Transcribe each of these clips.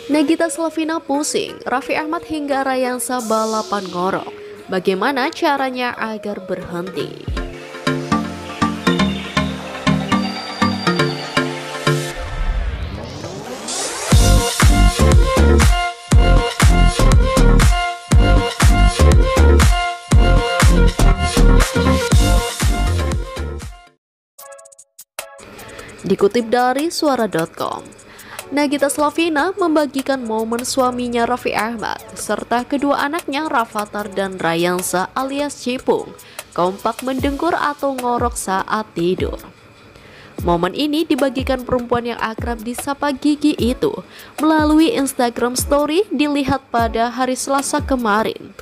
Nagita Slavina pusing, Raffi Ahmad hingga Rayansa balapan ngorok. Bagaimana caranya agar berhenti? Dikutip dari suara.com, Nagita Slavina membagikan momen suaminya Raffi Ahmad serta kedua anaknya Rafathar dan Rayansa alias Cipung kompak mendengkur atau ngorok saat tidur. Momen ini dibagikan perempuan yang akrab disapa Gigi itu melalui Instagram Story dilihat pada hari Selasa kemarin.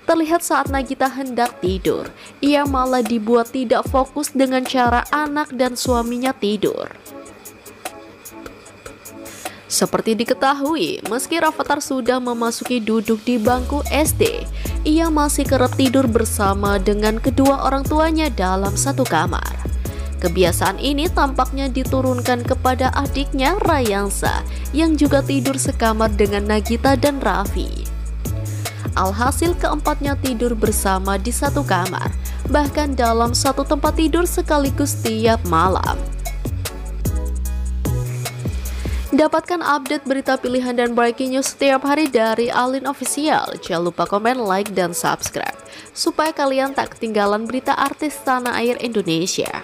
Terlihat saat Nagita hendak tidur, ia malah dibuat tidak fokus dengan cara anak dan suaminya tidur. Seperti diketahui, meski Rafathar sudah memasuki duduk di bangku SD, ia masih kerap tidur bersama dengan kedua orang tuanya dalam satu kamar. Kebiasaan ini tampaknya diturunkan kepada adiknya Rayansa yang juga tidur sekamar dengan Nagita dan Raffi. Alhasil keempatnya tidur bersama di satu kamar, bahkan dalam satu tempat tidur sekaligus tiap malam. Dapatkan update berita pilihan dan breaking news setiap hari dari Alin Official. Jangan lupa komen, like, dan subscribe supaya kalian tak ketinggalan berita artis tanah air Indonesia.